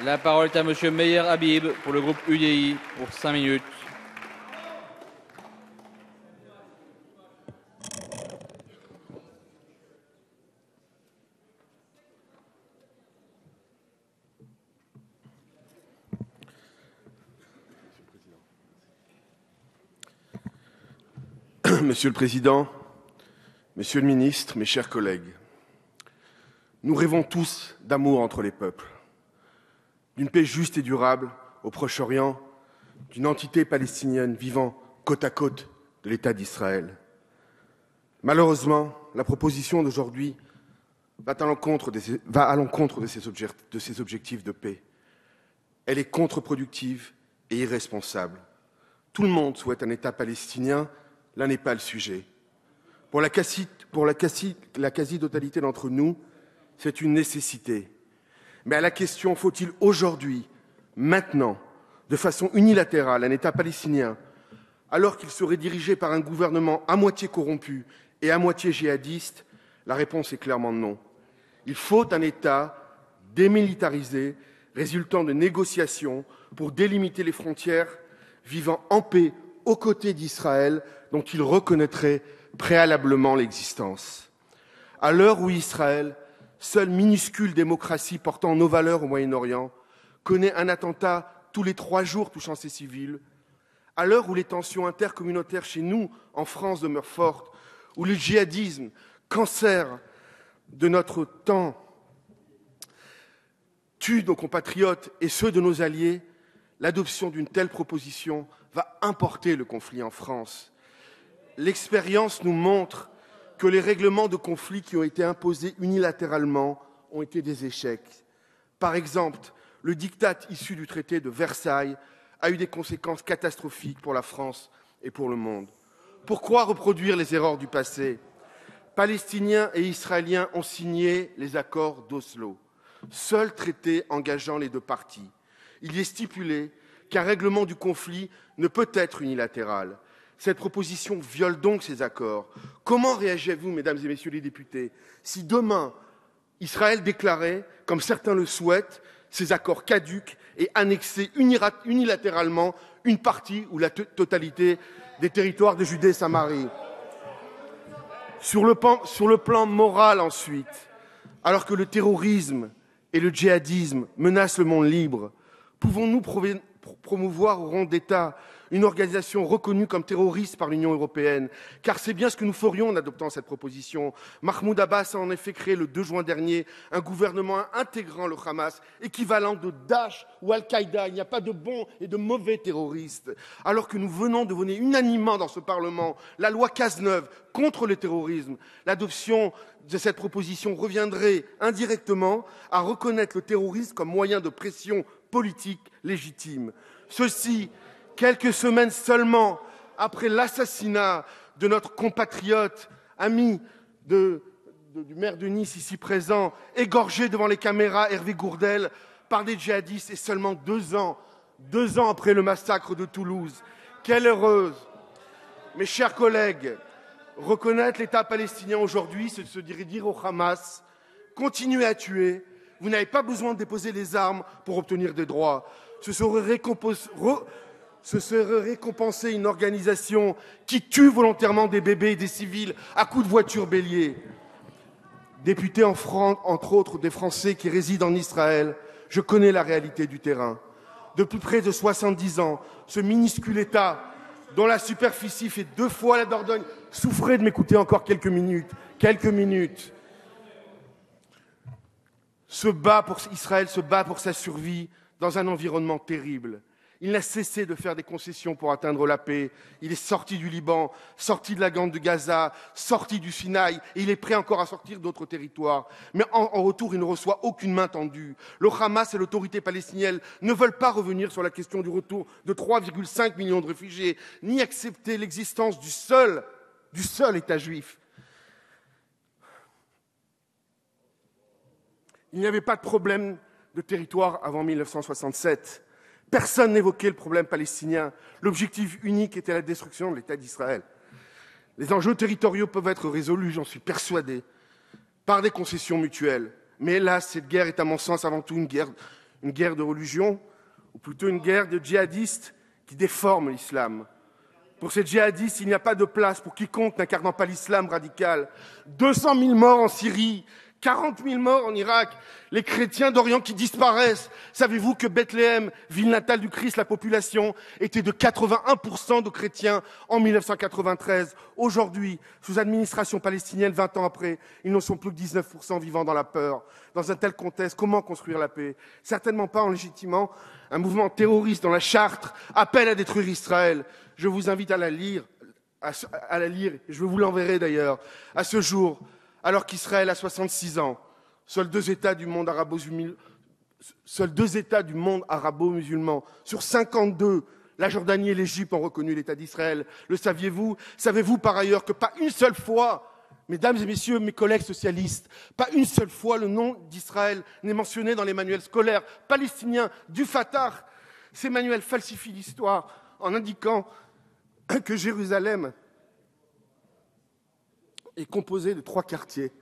La parole est à Monsieur Meyer Habib pour le groupe UDI pour 5 minutes. Monsieur le Président, Monsieur le Ministre, mes chers collègues, nous rêvons tous d'amour entre les peuples, d'une paix juste et durable au Proche-Orient, d'une entité palestinienne vivant côte à côte de l'État d'Israël. Malheureusement, la proposition d'aujourd'hui va à l'encontre de ces objectifs de paix. Elle est contre-productive et irresponsable. Tout le monde souhaite un État palestinien, là n'est pas le sujet. Pour la quasi-totalité d'entre nous, c'est une nécessité. Mais à la question, faut-il aujourd'hui, maintenant, de façon unilatérale, un État palestinien, alors qu'il serait dirigé par un gouvernement à moitié corrompu et à moitié djihadiste, la réponse est clairement non. Il faut un État démilitarisé, résultant de négociations pour délimiter les frontières, vivant en paix aux côtés d'Israël, dont il reconnaîtrait préalablement l'existence. À l'heure où Israël, seule minuscule démocratie portant nos valeurs au Moyen-Orient, connaît un attentat tous les 3 jours touchant ses civils, à l'heure où les tensions intercommunautaires chez nous, en France, demeurent fortes, où le djihadisme, cancer de notre temps, tue nos compatriotes et ceux de nos alliés, l'adoption d'une telle proposition va importer le conflit en France. L'expérience nous montre que les règlements de conflits qui ont été imposés unilatéralement ont été des échecs. Par exemple, le diktat issu du traité de Versailles a eu des conséquences catastrophiques pour la France et pour le monde. Pourquoi reproduire les erreurs du passé ? Palestiniens et Israéliens ont signé les accords d'Oslo, seul traité engageant les deux parties. Il y est stipulé qu'un règlement du conflit ne peut être unilatéral. Cette proposition viole donc ces accords. Comment réagissez-vous, mesdames et messieurs les députés, si demain, Israël déclarait, comme certains le souhaitent, ces accords caducs et annexait unilatéralement une partie ou la totalité des territoires de Judée et Samarie ? Sur le plan moral ensuite, alors que le terrorisme et le djihadisme menacent le monde libre, pouvons-nous promouvoir au rang d'État une organisation reconnue comme terroriste par l'Union européenne? Car c'est bien ce que nous ferions en adoptant cette proposition. Mahmoud Abbas a en effet créé le 2 juin dernier un gouvernement intégrant le Hamas, équivalent de Daesh ou Al-Qaïda. Il n'y a pas de bons et de mauvais terroristes. Alors que nous venons de voter unanimement dans ce Parlement la loi Cazeneuve contre le terrorisme, l'adoption de cette proposition reviendrait indirectement à reconnaître le terrorisme comme moyen de pression politique légitime. Ceci, quelques semaines seulement après l'assassinat de notre compatriote, ami du maire de Nice ici présent, égorgé devant les caméras, Hervé Gourdel, par des djihadistes, et seulement 2 ans après le massacre de Toulouse. Quelle heureuse! Mes chers collègues, reconnaître l'État palestinien aujourd'hui, c'est se dire au Hamas, continuez à tuer, vous n'avez pas besoin de déposer les armes pour obtenir des droits. Ce serait récompenser une organisation qui tue volontairement des bébés et des civils à coups de voitures béliers. Député en France, entre autres des Français qui résident en Israël, je connais la réalité du terrain. Depuis près de 70 ans, ce minuscule État, dont la superficie fait 2 fois la Dordogne, souffrez de m'écouter encore quelques minutes. Israël se bat pour sa survie dans un environnement terrible. Il n'a cessé de faire des concessions pour atteindre la paix. Il est sorti du Liban, sorti de la bande de Gaza, sorti du Sinaï, et il est prêt encore à sortir d'autres territoires. Mais en retour, il ne reçoit aucune main tendue. Le Hamas et l'autorité palestinienne ne veulent pas revenir sur la question du retour de 3,5 millions de réfugiés, ni accepter l'existence du seul État juif. Il n'y avait pas de problème de territoire avant 1967. Personne n'évoquait le problème palestinien. L'objectif unique était la destruction de l'État d'Israël. Les enjeux territoriaux peuvent être résolus, j'en suis persuadé, par des concessions mutuelles. Mais hélas, cette guerre est à mon sens avant tout une une guerre de religion, ou plutôt une guerre de djihadistes qui déforment l'islam. Pour ces djihadistes, il n'y a pas de place pour quiconque n'incarnant pas l'islam radical. 200 000 morts en Syrie, 40 000 morts en Irak, les chrétiens d'Orient qui disparaissent. Savez-vous que Bethléem, ville natale du Christ, la population était de 81% de chrétiens en 1993. Aujourd'hui, sous administration palestinienne, 20 ans après, ils ne sont plus que 19% vivant dans la peur. Dans un tel contexte, comment construire la paix? Certainement pas en légitimant un mouvement terroriste dont la charte appelle à détruire Israël. Je vous invite à la lire, je vous l'enverrai d'ailleurs. À ce jour, alors qu'Israël a 66 ans, seuls deux États du monde arabo-musulman sur 52, la Jordanie et l'Égypte ont reconnu l'État d'Israël. Le saviez-vous? Savez-vous par ailleurs que pas une seule fois, mesdames et messieurs, mes collègues socialistes, pas une seule fois le nom d'Israël n'est mentionné dans les manuels scolaires palestiniens du Fatah? Ces manuels falsifient l'histoire en indiquant que Jérusalem est composée de 3 quartiers,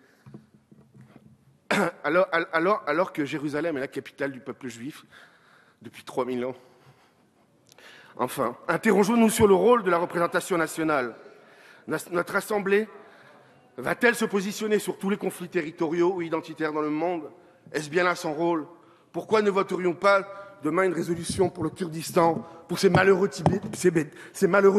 alors que Jérusalem est la capitale du peuple juif depuis 3000 ans. Enfin, interrogeons-nous sur le rôle de la représentation nationale. Notre Assemblée va-t-elle se positionner sur tous les conflits territoriaux ou identitaires dans le monde? Est-ce bien là son rôle? Pourquoi ne voterions pas demain une résolution pour le Kurdistan, pour ces malheureux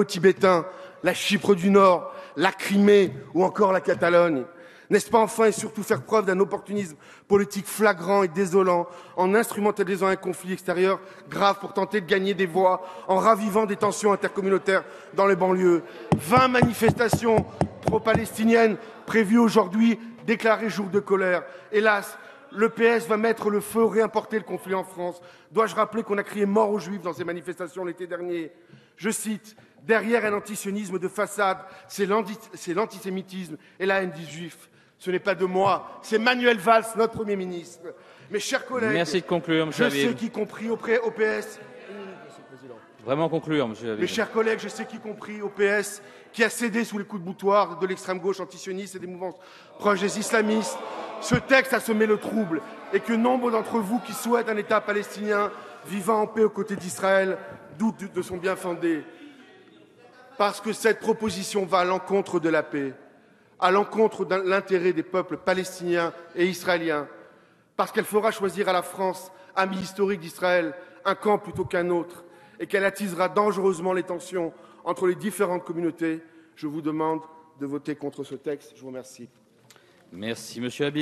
Tibétains, la Chypre du Nord, la Crimée ou encore la Catalogne? N'est-ce pas enfin et surtout faire preuve d'un opportunisme politique flagrant et désolant en instrumentalisant un conflit extérieur grave pour tenter de gagner des voix, en ravivant des tensions intercommunautaires dans les banlieues? 20 manifestations pro-palestiniennes prévues aujourd'hui, déclarées jour de colère. Hélas, le PS va mettre le feu, réimporter le conflit en France. Dois-je rappeler qu'on a crié mort aux Juifs dans ces manifestations l'été dernier? Je cite, « Derrière un antisionisme de façade, c'est l'antisémitisme et la haine des Juifs. » Ce n'est pas de moi, c'est Manuel Valls, notre Premier ministre. Mes chers collègues, merci de conclure, monsieur Habib. Je sais qu'y compris au PS... Vraiment conclure, monsieur Habib. Mes chers collègues, je sais qu'y compris au PS, qui a cédé sous les coups de boutoir de l'extrême gauche antisioniste et des mouvances proches des islamistes, ce texte a semé le trouble et que nombre d'entre vous qui souhaitent un État palestinien vivant en paix aux côtés d'Israël doutent de son bien fondé. Parce que cette proposition va à l'encontre de la paix, à l'encontre de l'intérêt des peuples palestiniens et israéliens, parce qu'elle fera choisir à la France, ami historique d'Israël, un camp plutôt qu'un autre, et qu'elle attisera dangereusement les tensions entre les différentes communautés. Je vous demande de voter contre ce texte. Je vous remercie. Merci, monsieur Habib.